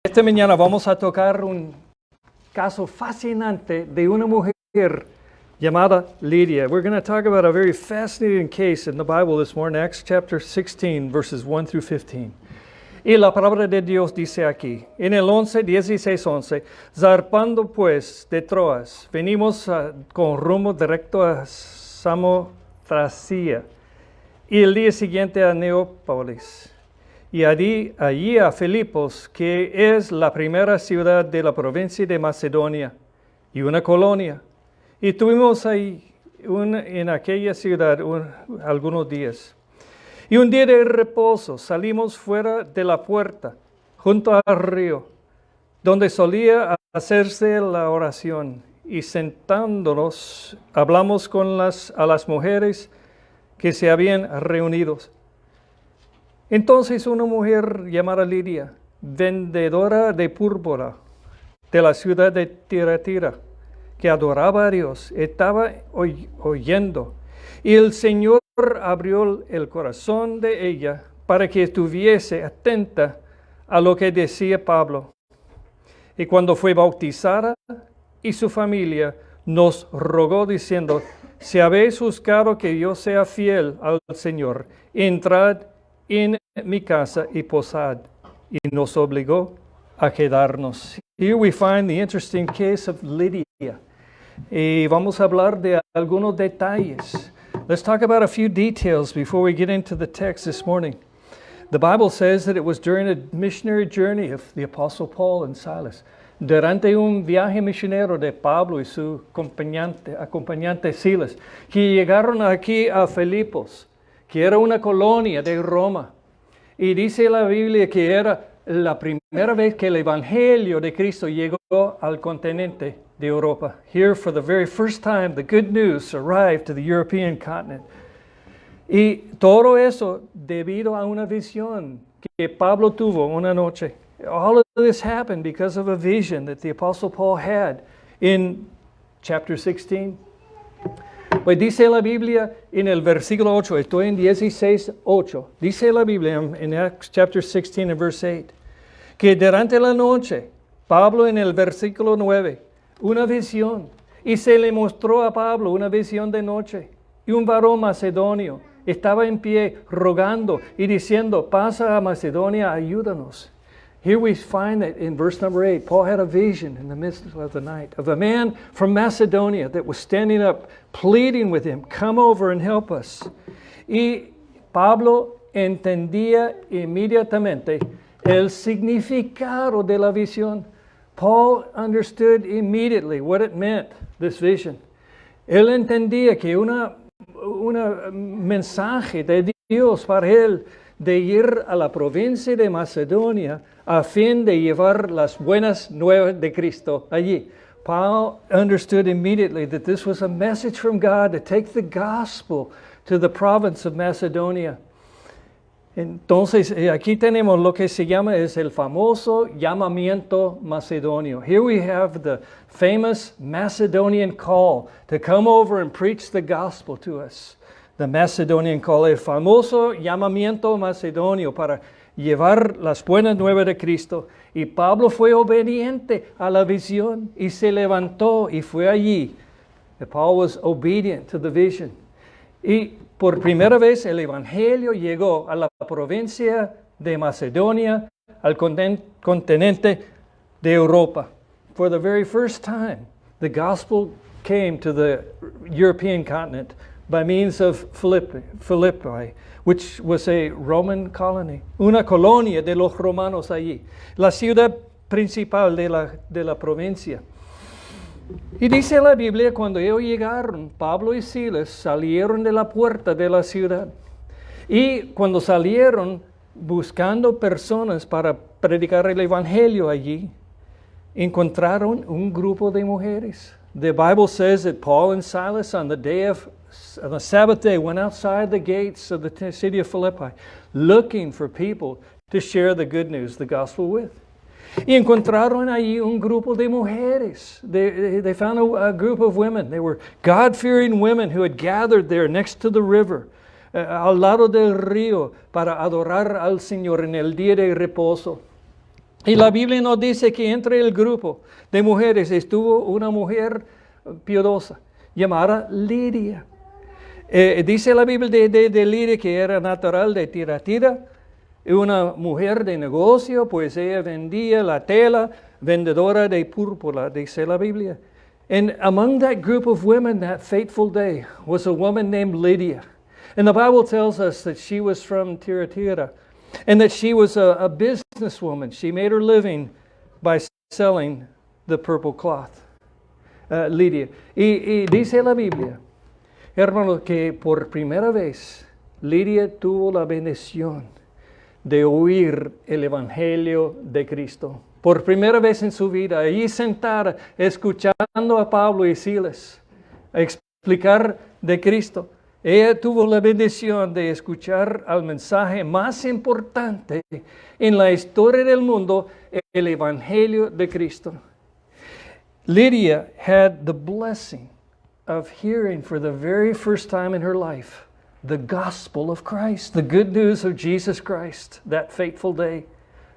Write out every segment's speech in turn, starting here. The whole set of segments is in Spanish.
Esta mañana vamos a tocar un caso fascinante de una mujer llamada Lydia. We're going to talk about a very fascinating case in the Bible this morning, Acts chapter 16, verses 1 through 15. Y la palabra de Dios dice aquí, en el 16:11, zarpando pues de Troas, venimos con rumbo directo a Samotracia, y el día siguiente a Neápolis. Y allí a Filipos, que es la primera ciudad de la provincia de Macedonia, y una colonia. Y tuvimos ahí en aquella ciudad algunos días. Y un día de reposo salimos fuera de la puerta, junto al río, donde solía hacerse la oración. Y sentándonos, hablamos a las mujeres que se habían reunido. Entonces una mujer llamada Lidia, vendedora de púrpura de la ciudad de Tiatira, que adoraba a Dios, estaba oyendo. Y el Señor abrió el corazón de ella para que estuviese atenta a lo que decía Pablo. Y cuando fue bautizada y su familia nos rogó diciendo, si habéis buscado que yo sea fiel al Señor, entrad en mi casa y posad. Y nos obligó a quedarnos. Here we find the interesting case of Lydia. Y vamos a hablar de algunos detalles. Let's talk about a few details before we get into the text this morning. The Bible says that it was during a missionary journey of the Apostle Paul and Silas. Durante un viaje misionero de Pablo y su acompañante Silas, que llegaron aquí a Filipos, que era una colonia de Roma. Y dice la Biblia que era la primera vez que el Evangelio de Cristo llegó al continente de Europa. Here, for the very first time, the good news arrived to the European continent. Y todo eso debido a una visión que Pablo tuvo una noche. All of this happened because of a vision that the Apostle Paul had in chapter 16. Pues dice la Biblia en el versículo 8, estoy en 16:8. Dice la Biblia en Acts chapter 16 and verse 8, que durante la noche, Pablo en el versículo 9, una visión, y se le mostró a Pablo una visión de noche, y un varón macedonio estaba en pie rogando y diciendo, pasa a Macedonia, ayúdanos. Here we find that in verse number 8, Paul had a vision in the midst of the night of a man from Macedonia that was standing up, pleading with him, come over and help us. Y Pablo entendía inmediatamente el significado de la visión. Paul understood immediately what it meant, this vision. Él entendía que una mensaje de Dios para él de ir a la provincia de Macedonia a fin de llevar las buenas nuevas de Cristo allí. Paul understood immediately that this was a message from God to take the gospel to the province of Macedonia. Entonces, aquí tenemos lo que se llama es el famoso llamamiento macedonio. Here we have the famous Macedonian call to come over and preach the gospel to us. The Macedonian call, el famoso llamamiento macedonio para llevar las buenas nuevas de Cristo. Y Pablo fue obediente a la visión y se levantó y fue allí. Paul was obedient to the vision. Y por primera vez el Evangelio llegó a la provincia de Macedonia, al continente de Europa. For the very first time, the gospel came to the European continent by means of Philippi, which was a Roman colony, una colonia de los romanos allí, la ciudad principal de la provincia. Y dice la Biblia, cuando ellos llegaron, Pablo y Silas salieron de la puerta de la ciudad. Y cuando salieron buscando personas para predicar el Evangelio allí, encontraron un grupo de mujeres. The Bible says that Paul and Silas on the Sabbath day went outside the gates of the city of Philippi, looking for people to share the good news, the gospel with. Y encontraron allí un grupo de mujeres. They found a group of women. They were God-fearing women who had gathered there next to the river, al lado del río, para adorar al Señor en el día de reposo. Y la Biblia nos dice que entre el grupo de mujeres estuvo una mujer piadosa llamada Lidia. Dice la Biblia de Lidia que era natural de Tiatira, una mujer de negocio, pues ella vendía la tela, vendedora de púrpura, dice la Biblia. And among that group of women that fateful day was a woman named Lydia. And the Bible tells us that she was from Tiatira and that she was a businesswoman. She made her living by selling the purple cloth. Lydia. Y dice la Biblia, hermanos, que por primera vez Lydia tuvo la bendición de oír el Evangelio de Cristo. Por primera vez en su vida, allí sentada, escuchando a Pablo y Silas explicar de Cristo. Ella tuvo la bendición de escuchar el mensaje más importante en la historia del mundo, el Evangelio de Cristo. Lydia had the blessing of hearing for the very first time in her life the gospel of Christ, the good news of Jesus Christ, that fateful day.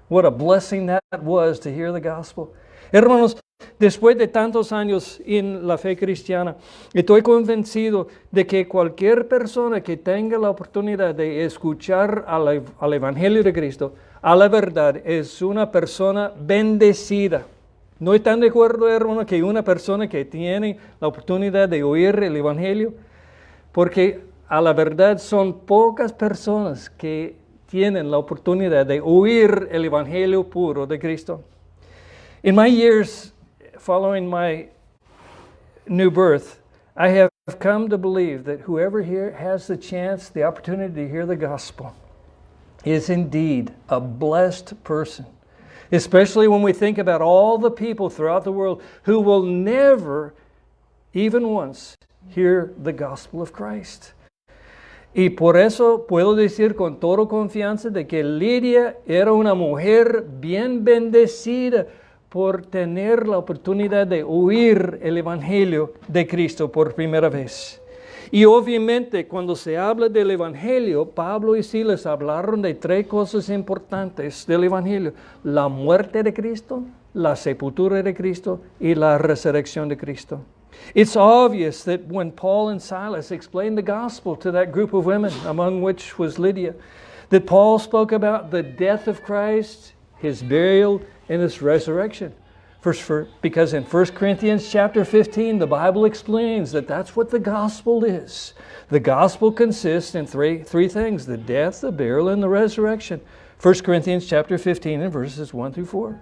What a blessing that was to hear the gospel. Hermanos, después de tantos años en la fe cristiana, estoy convencido de que cualquier persona que tenga la oportunidad de escuchar al Evangelio de Cristo, a la verdad, es una persona bendecida. ¿No están de acuerdo, hermano, que una persona que tiene la oportunidad de oír el Evangelio? Porque a la verdad son pocas personas que tienen la oportunidad de oír el Evangelio puro de Cristo. In my years following my new birth, I have come to believe that whoever here has the chance, the opportunity to hear the gospel, is indeed a blessed person. Especially when we think about all the people throughout the world who will never, even once, hear the gospel of Christ. Y por eso puedo decir con toda confianza de que Lidia era una mujer bien bendecida por tener la oportunidad de oír el Evangelio de Cristo por primera vez. Y obviamente cuando se habla del Evangelio, Pablo y Silas hablaron de tres cosas importantes del Evangelio: la muerte de Cristo, la sepultura de Cristo y la resurrección de Cristo. It's obvious that when Paul and Silas explained the gospel to that group of women, among which was Lydia, that Paul spoke about the death of Christ, his burial, and his resurrection. Because in 1 Corinthians chapter 15, the Bible explains that that's what the gospel is. The gospel consists in three things: the death, the burial, and the resurrection. 1 Corinthians chapter 15 and verses 1 through 4.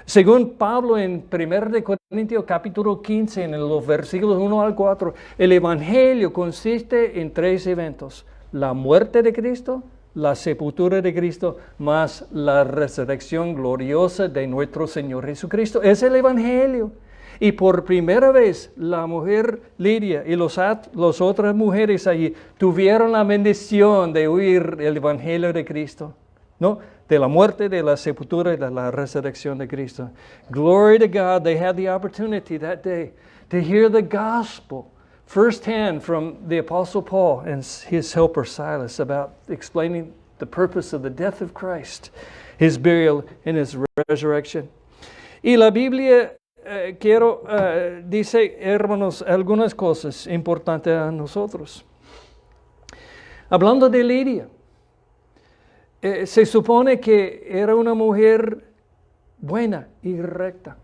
Según Pablo en 1 de Corintios capítulo 15, en los versículos 1 al 4, el Evangelio consiste en tres eventos: la muerte de Cristo, la sepultura de Cristo, más la resurrección gloriosa de nuestro Señor Jesucristo. Es el Evangelio. Y por primera vez la mujer Lidia y las otras mujeres allí tuvieron la bendición de oír el Evangelio de Cristo, ¿no? De la muerte, de la sepultura y de la resurrección de Cristo. Glory to God, they had the opportunity that day to hear the gospel firsthand from the Apostle Paul and his helper Silas about explaining the purpose of the death of Christ, his burial and his resurrection. Y la Biblia dice, hermanos, algunas cosas importantes a nosotros. Hablando de Lidia, se supone que era una mujer buena y recta,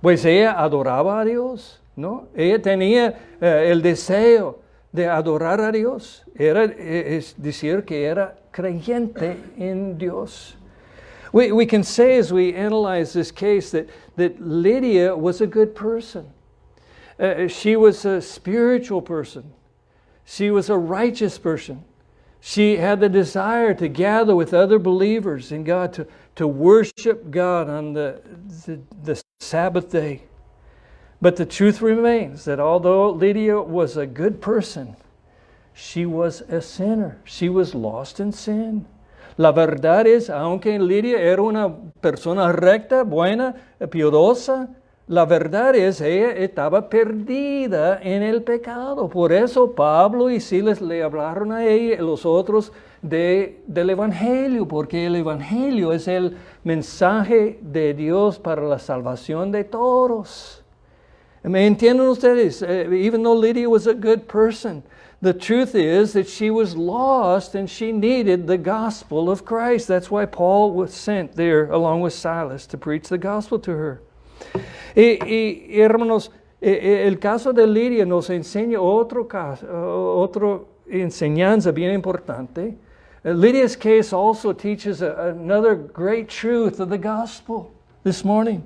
pues ella adoraba a Dios, ¿no? Ella tenía el deseo de adorar a Dios. Es decir, que era creyente en Dios. We can say as we analyze this case that Lydia was a good person. She was a spiritual person. She was a righteous person. She had the desire to gather with other believers in God, to worship God on the Sabbath day. But the truth remains that although Lydia was a good person, she was a sinner. She was lost in sin. La verdad es, aunque Lydia era una persona recta, buena, piadosa, La verdad es, ella estaba perdida en el pecado. Por eso Pablo y Silas le hablaron a ella y los otros del Evangelio, porque el Evangelio es el mensaje de Dios para la salvación de todos. ¿Me entienden ustedes? Even though Lydia was a good person, the truth is that she was lost and she needed the gospel of Christ. That's why Paul was sent there along with Silas to preach the gospel to her. Y hermanos, el caso de Lydia nos enseña otra enseñanza bien importante. Lydia's case also teaches another great truth of the gospel this morning.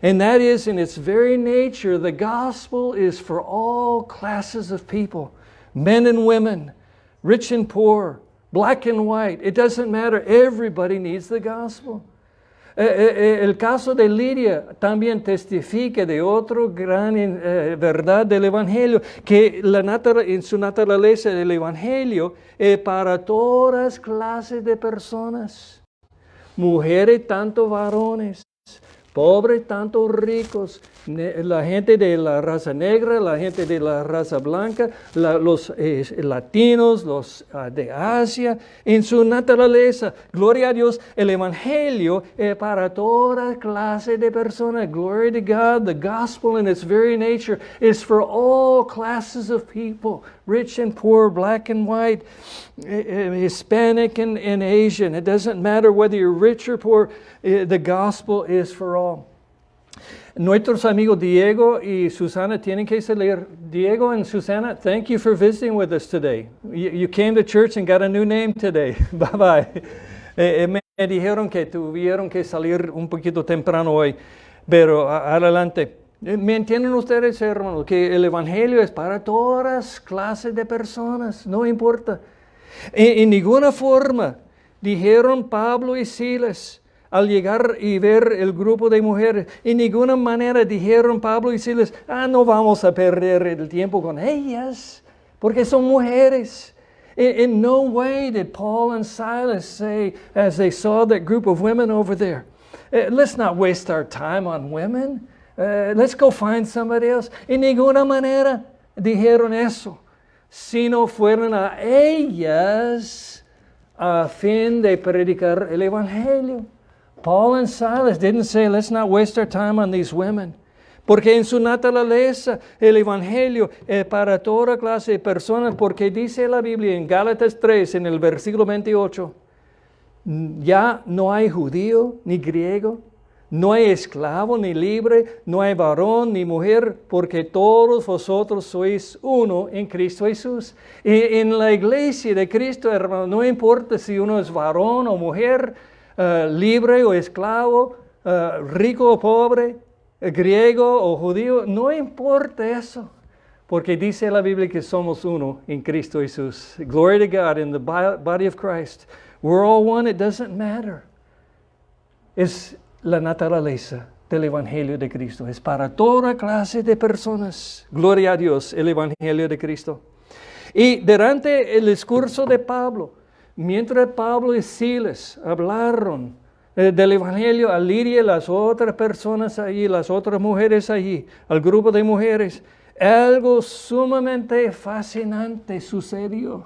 And that is, in its very nature, the gospel is for all classes of people, men and women, rich and poor, black and white. It doesn't matter. Everybody needs the gospel. El caso de Lydia también testifica de otra gran verdad del Evangelio, que en su naturaleza del Evangelio es para todas clases de personas, mujeres tanto varones, pobres tanto ricos, la gente de la raza negra, la gente de la raza blanca, los latinos, los de Asia, en su naturaleza. Gloria a Dios, el Evangelio es para toda clase de personas. Glory to God, the gospel in its very nature is for all classes of people, rich and poor, black and white, Hispanic and Asian. It doesn't matter whether you're rich or poor, the gospel is for all. Nuestros amigos Diego y Susana tienen que salir. Diego and Susana, thank you for visiting with us today. You came to church and got a new name today. Bye-bye. Me dijeron que tuvieron que salir un poquito temprano hoy, pero adelante. ¿Me entienden ustedes, hermanos? Que el Evangelio es para todas clases de personas, no importa. En ninguna forma dijeron Pablo y Silas, al llegar y ver el grupo de mujeres, en ninguna manera dijeron Pablo y Silas, no vamos a perder el tiempo con ellas, porque son mujeres. In no way did Paul and Silas say, as they saw that group of women over there, let's not waste our time on women. Let's go find somebody else. En ninguna manera dijeron eso, sino fueron a ellas a fin de predicar el Evangelio. Paul and Silas didn't say, let's not waste our time on these women. Porque en su naturaleza el Evangelio es para toda clase de personas, porque dice la Biblia en Gálatas 3, en el versículo 28, ya no hay judío ni griego, no hay esclavo ni libre, no hay varón ni mujer, porque todos vosotros sois uno en Cristo Jesús. Y en la iglesia de Cristo, hermano, no importa si uno es varón o mujer, libre o esclavo, rico o pobre, griego o judío, no importa eso, porque dice la Biblia que somos uno en Cristo Jesús. Glory to God, in the body of Christ. We're all one, it doesn't matter. Es la naturaleza del Evangelio de Cristo. Es para toda clase de personas. Gloria a Dios, el Evangelio de Cristo. Y durante el discurso de Pablo, mientras Pablo y Silas hablaron del Evangelio a Lidia y las otras personas allí, las otras mujeres allí, al grupo de mujeres, algo sumamente fascinante sucedió.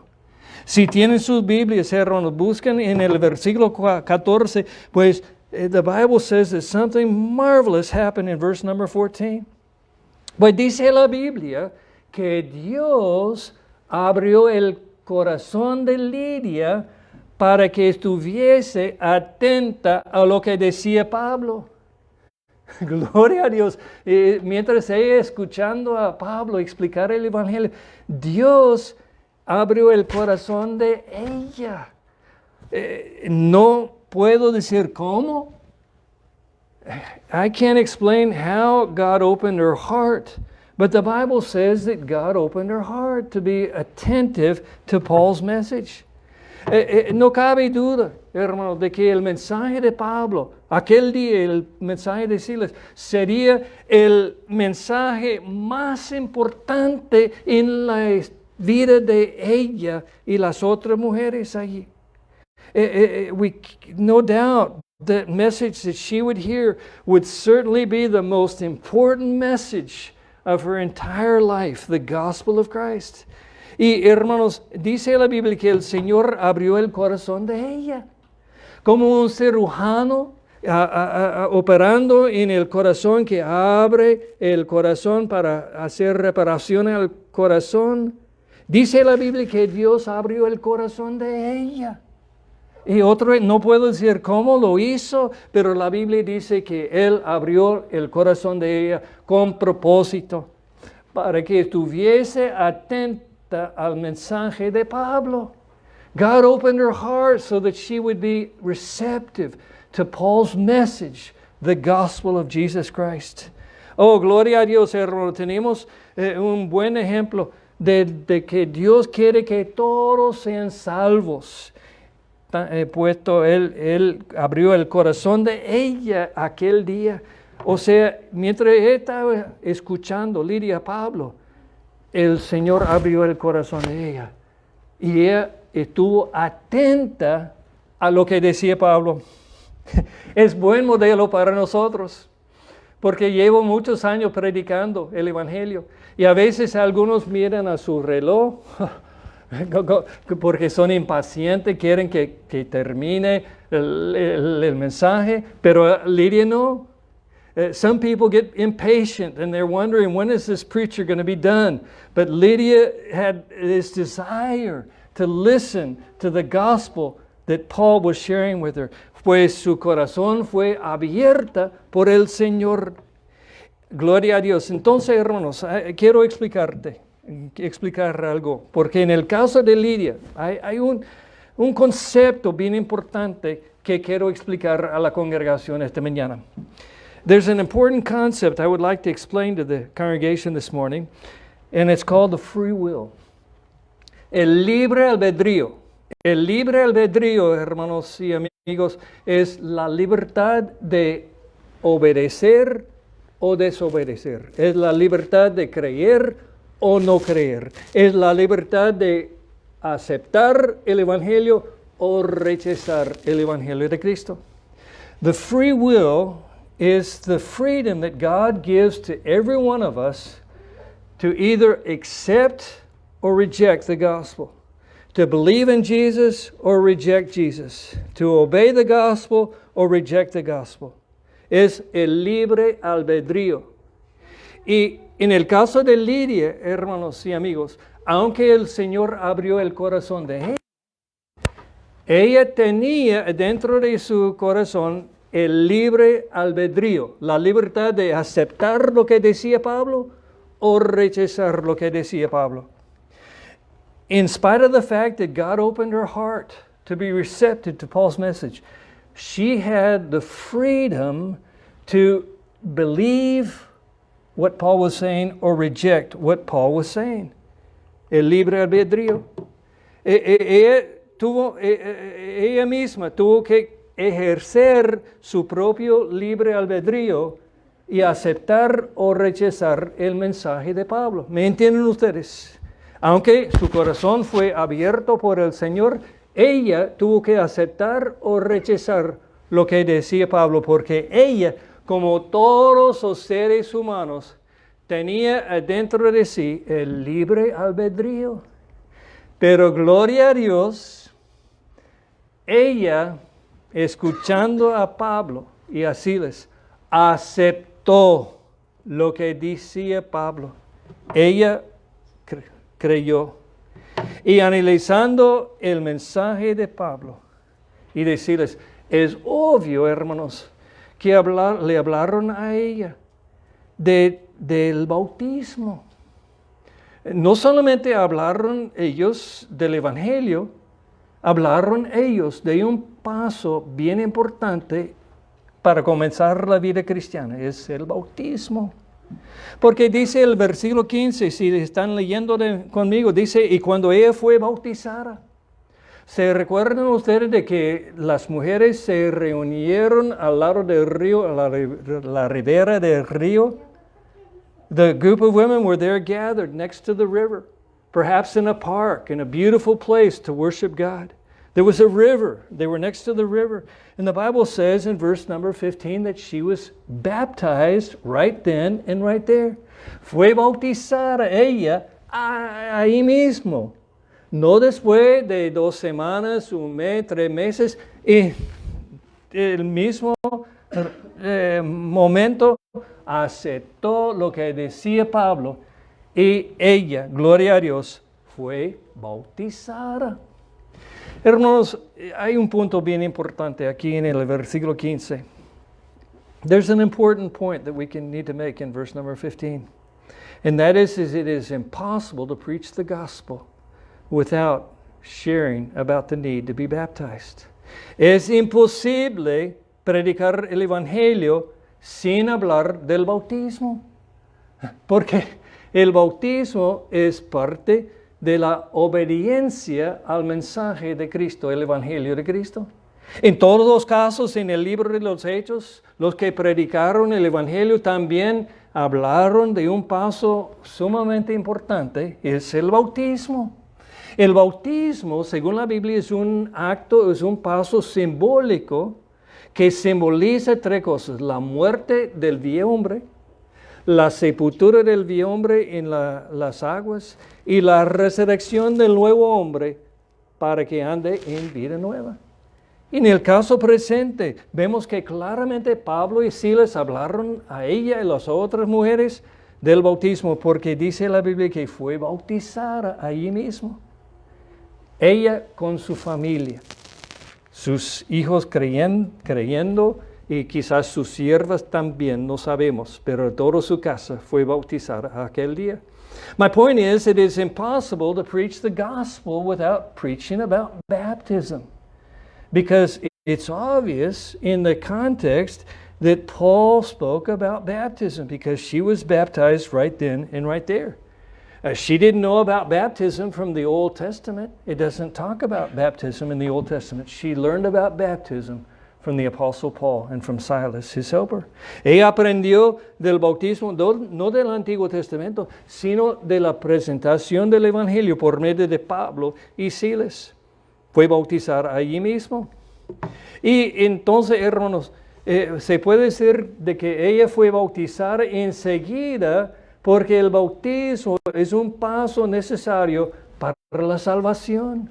Si tienen sus Biblias, hermanos, busquen en el versículo 14, pues the Bible says that something marvelous happened in verse number 14. Pues dice la Biblia que Dios abrió el corazón de Lidia para que estuviese atenta a lo que decía Pablo. Gloria a Dios. Mientras ella escuchando a Pablo explicar el Evangelio, Dios abrió el corazón de ella. No puedo decir cómo. I can't explain how God opened her heart. But the Bible says that God opened her heart to be attentive to Paul's message. No cabe duda, hermano, de que el mensaje de Pablo, aquel día el mensaje de Silas, sería el mensaje más importante en la vida de ella y las otras mujeres allí. No doubt the message that she would hear would certainly be the most important message of her entire life, the gospel of Christ. Y hermanos, dice la Biblia que el Señor abrió el corazón de ella, como un cirujano operando en el corazón, que abre el corazón para hacer reparación al corazón. Dice la Biblia que Dios abrió el corazón de ella. Y otro, no puedo decir cómo lo hizo, pero la Biblia dice que Él abrió el corazón de ella con propósito, para que estuviese atenta al mensaje de Pablo. God opened her heart so that she would be receptive to Paul's message, the gospel of Jesus Christ. Oh, gloria a Dios, hermano. Tenemos un buen ejemplo de que Dios quiere que todos sean salvos. Puesto él abrió el corazón de ella aquel día. O sea, mientras ella estaba escuchando Lidia a Pablo, el Señor abrió el corazón de ella. Y ella estuvo atenta a lo que decía Pablo. Es buen modelo para nosotros, porque llevo muchos años predicando el Evangelio. Y a veces algunos miran a su reloj, porque son impacientes, quieren que termine el mensaje, pero Lidia no. Some people get impatient and they're wondering, when is this preacher going to be done? But Lydia had this desire to listen to the gospel that Paul was sharing with her. Pues su corazón fue abierta por el Señor. Gloria a Dios. Entonces, hermanos, quiero explicar algo, porque en el caso de Lidia hay un concepto bien importante que quiero explicar a la congregación esta mañana. There's an important concept I would like to explain to the congregation this morning, and it's called the free will. El libre albedrío. El libre albedrío, hermanos y amigos, es la libertad de obedecer o desobedecer. Es la libertad de creer o no creer. Es la libertad de aceptar el Evangelio o rechazar el Evangelio de Cristo. The free will is the freedom that God gives to every one of us to either accept or reject the gospel, to believe in Jesus or reject Jesus, to obey the gospel or reject the gospel. Es el libre albedrío. Y en el caso de Lidia, hermanos y amigos, aunque el Señor abrió el corazón de ella tenía dentro de su corazón el libre albedrío, la libertad de aceptar lo que decía Pablo o rechazar lo que decía Pablo. In spite of the fact that God opened her heart to be receptive to Paul's message, she had the freedom to believe what Paul was saying or reject what Paul was saying. El libre albedrío. Ella misma tuvo que ejercer su propio libre albedrío y aceptar o rechazar el mensaje de Pablo. ¿Me entienden ustedes? Aunque su corazón fue abierto por el Señor, ella tuvo que aceptar o rechazar lo que decía Pablo, porque ella, como todos los seres humanos, tenía dentro de sí el libre albedrío. Pero gloria a Dios, ella, escuchando a Pablo y a Silas, aceptó lo que decía Pablo. Ella creyó. Y analizando el mensaje de Pablo y de Silas, es obvio, hermanos, que le hablaron a ella del bautismo. No solamente hablaron ellos del Evangelio, hablaron ellos de un paso bien importante para comenzar la vida cristiana, es el bautismo. Porque dice el versículo 15, si están leyendo conmigo, dice, y cuando ella fue bautizada, ¿se recuerdan ustedes de que las mujeres se reunieron al lado del río, a la ribera del río? The group of women were there gathered next to the river, perhaps in a park, in a beautiful place to worship God. There was a river. They were next to the river. And the Bible says in verse number 15 that she was baptized right then and right there. Fue bautizada ella ahí mismo. No después de 2 semanas, 1 mes, 3 meses. Y el mismo momento aceptó lo que decía Pablo. Y ella, gloria a Dios, fue bautizada. Hermanos, hay un punto bien importante aquí en el versículo 15. There's an important point that we need to make in verse number 15. And that is it is impossible to preach the gospel without sharing about the need to be baptized. Es imposible predicar el evangelio sin hablar del bautismo. Porque el bautismo es parte de la obediencia al mensaje de Cristo, el Evangelio de Cristo. En todos los casos, en el libro de los Hechos, los que predicaron el Evangelio también hablaron de un paso sumamente importante, es el bautismo. El bautismo, según la Biblia, es un acto, es un paso simbólico que simboliza 3 cosas: la muerte del viejo hombre, la sepultura del viejo hombre en las aguas y la resurrección del nuevo hombre para que ande en vida nueva. En el caso presente, vemos que claramente Pablo y Silas hablaron a ella y las otras mujeres del bautismo, porque dice la Biblia que fue bautizada allí mismo. Ella con su familia, sus hijos creyendo, y quizás sus siervas también, no sabemos, pero toda su casa fue bautizada aquel día. My point is, it is impossible to preach the gospel without preaching about baptism. Because it's obvious in the context that Paul spoke about baptism, because she was baptized right then and right there. She didn't know about baptism from the Old Testament. It doesn't talk about baptism in the Old Testament. She learned about baptism from the Apostle Paul and from Silas, his helper. Ella aprendió del bautismo, no del Antiguo Testamento, sino de la presentación del Evangelio por medio de Pablo y Silas. Fue bautizada allí mismo. Y entonces, hermanos, se puede decir de que ella fue bautizada enseguida, porque el bautismo es un paso necesario para la salvación.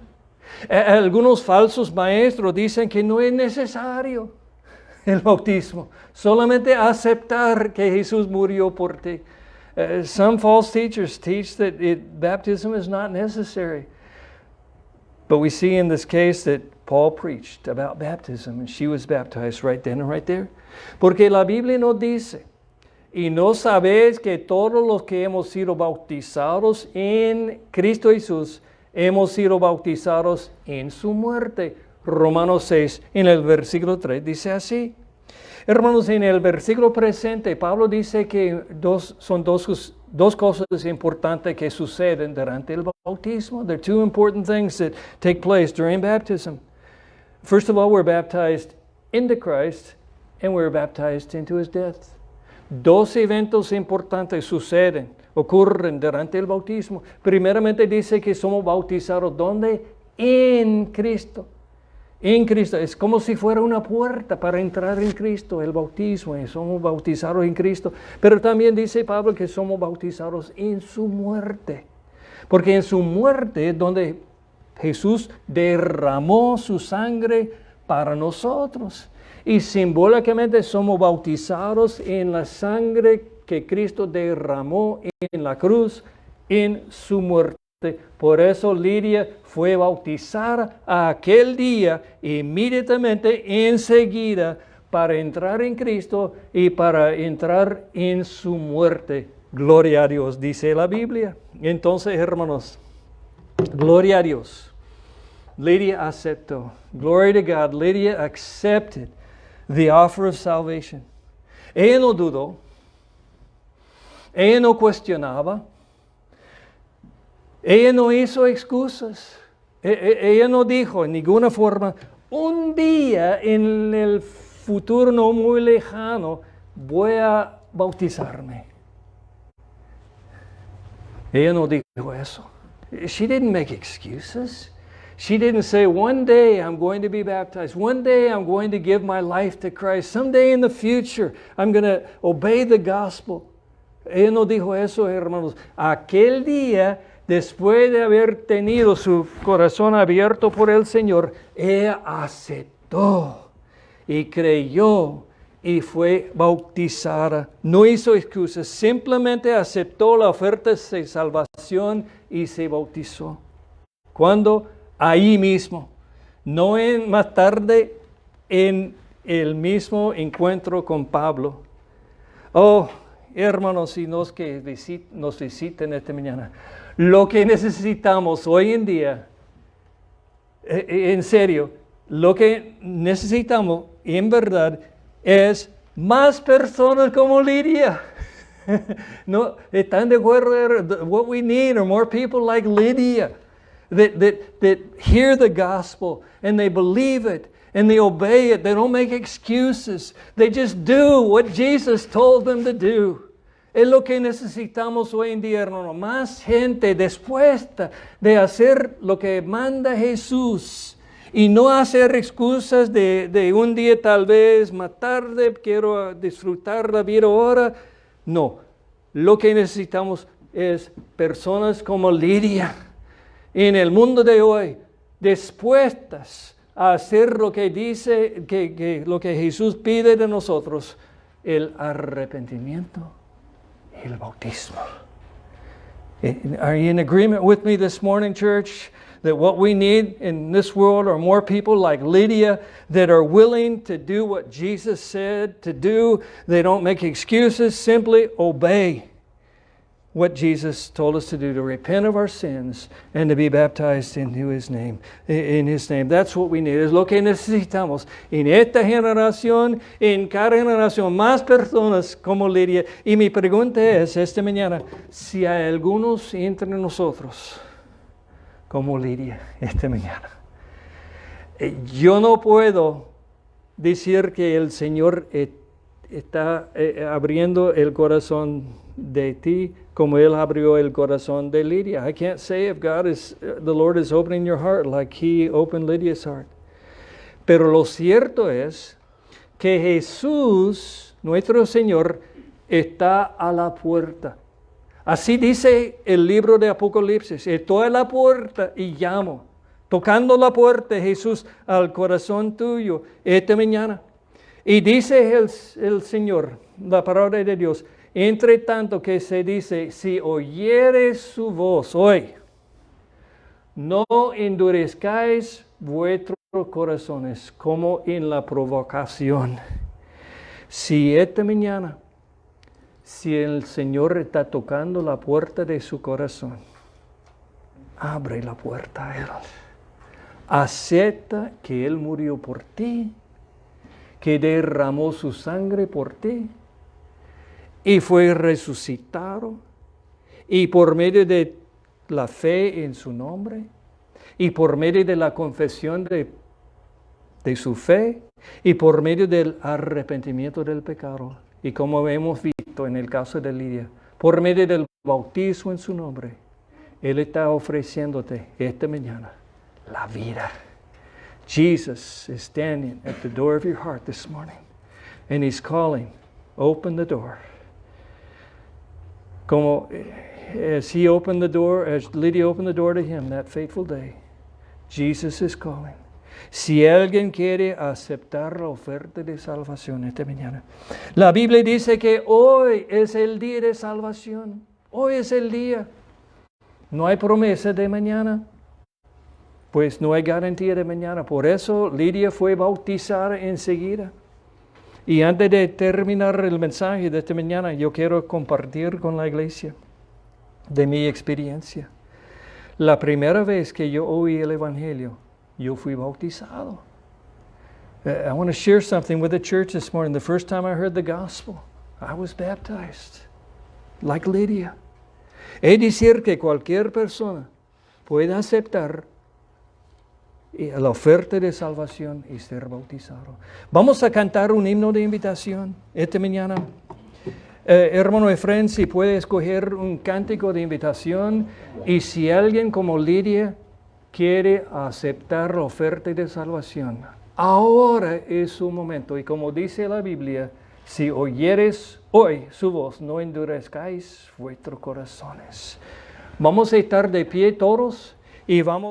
Algunos falsos maestros dicen que no es necesario el bautismo, solamente aceptar que Jesús murió por ti. Some false teachers teach that baptism is not necessary. But we see in this case that Paul preached about baptism and she was baptized right then and right there. Porque la Biblia nos dice, y no sabéis que todos los que hemos sido bautizados en Cristo Jesús, hemos sido bautizados en su muerte. Romanos 6, en el versículo 3, dice así. Hermanos, en el versículo presente, Pablo dice que son dos cosas importantes que suceden durante el bautismo. There are 2 important things that take place during baptism. First of all, we're baptized into Christ and we're baptized into his death. 2 eventos importantes ocurren durante el bautismo. Primeramente dice que somos bautizados, ¿dónde? En Cristo. En Cristo. Es como si fuera una puerta para entrar en Cristo, el bautismo. Y somos bautizados en Cristo. Pero también dice Pablo que somos bautizados en su muerte. Porque en su muerte es donde Jesús derramó su sangre para nosotros. Y simbólicamente somos bautizados en la sangre que Cristo derramó en la cruz, en su muerte. Por eso Lidia fue bautizada aquel día, inmediatamente, enseguida, para entrar en Cristo y para entrar en su muerte. Gloria a Dios, dice la Biblia. Entonces, hermanos, gloria a Dios. Lydia aceptó. Glory to God. Lydia accepted the offer of salvation. Ella no dudó. Ella no cuestionaba. Ella no hizo excusas. Ella no dijo en ninguna forma, un día en el futuro no muy lejano voy a bautizarme. Ella no dijo eso. She didn't make excuses. She didn't say, one day I'm going to be baptized. One day I'm going to give my life to Christ. Someday in the future I'm going to obey the gospel. Ella no dijo eso, hermanos. Aquel día, después de haber tenido su corazón abierto por el Señor, ella aceptó y creyó y fue bautizada. No hizo excusas, simplemente aceptó la oferta de salvación y se bautizó. ¿Cuándo? Ahí mismo. No más tarde en el mismo encuentro con Pablo. Oh, hermanos y los que nos visiten esta mañana, lo que necesitamos hoy en día, en serio, lo que necesitamos en verdad es más personas como Lidia. No, ¿están de acuerdo? What we need are more people like Lydia that hear the gospel and they believe it and they obey it. They don't make excuses. They just do what Jesus told them to do. Es lo que necesitamos hoy en día, hermano. Más gente dispuesta de hacer lo que manda Jesús y no hacer excusas de un día tal vez, más tarde, quiero disfrutar la vida ahora. No, lo que necesitamos es personas como Lidia en el mundo de hoy, dispuestas a hacer lo que dice, lo que Jesús pide de nosotros, el arrepentimiento. El bautismo. Are you in agreement with me this morning, church? That what we need in this world are more people like Lydia that are willing to do what Jesus said to do. They don't make excuses, simply obey what Jesus told us to do, to repent of our sins and to be baptized into His name. In His name. That's what we need. Es lo que necesitamos. En esta generación, en cada generación, más personas como Lidia. Y mi pregunta es, esta mañana, si hay algunos entre nosotros como Lidia esta mañana. Yo no puedo decir que el Señor está abriendo el corazón de ti como Él abrió el corazón de Lidia. I can't say if the Lord is opening your heart like He opened Lydia's heart. Pero lo cierto es que Jesús, nuestro Señor, está a la puerta. Así dice el libro de Apocalipsis. Estoy a la puerta y llamo. Tocando la puerta, Jesús, al corazón tuyo esta mañana. Y dice el Señor, la palabra de Dios, entre tanto que se dice, si oyeres su voz hoy, no endurezcáis vuestros corazones como en la provocación. Si esta mañana, si el Señor está tocando la puerta de su corazón, abre la puerta a Él. Acepta que Él murió por ti, que derramó su sangre por ti, y fue resucitado, y por medio de la fe en su nombre, y por medio de la confesión de su fe, y por medio del arrepentimiento del pecado, y como hemos visto en el caso de Lidia, por medio del bautismo en su nombre, Él está ofreciéndote esta mañana la vida. Jesus is standing at the door of your heart this morning, and He's calling, open the door. Como as He opened the door, as Lydia opened the door to Him that fateful day, Jesus is calling. Si alguien quiere aceptar la oferta de salvación esta mañana. La Biblia dice que hoy es el día de salvación. Hoy es el día. No hay promesa de mañana. Pues no hay garantía de mañana. Por eso Lidia fue bautizada enseguida. Y antes de terminar el mensaje de esta mañana, yo quiero compartir con la iglesia de mi experiencia. La primera vez que yo oí el Evangelio, yo fui bautizado. I want to share something with the church this morning. The first time I heard the gospel, I was baptized, like Lydia. Es decir, que cualquier persona puede aceptar la oferta de salvación y ser bautizado. Vamos a cantar un himno de invitación esta mañana. Hermano Efraín, si puede escoger un cántico de invitación, y si alguien como Lidia quiere aceptar la oferta de salvación, ahora es su momento. Y como dice la Biblia, si oyeres hoy su voz, no endurezcáis vuestros corazones. Vamos a estar de pie todos y vamos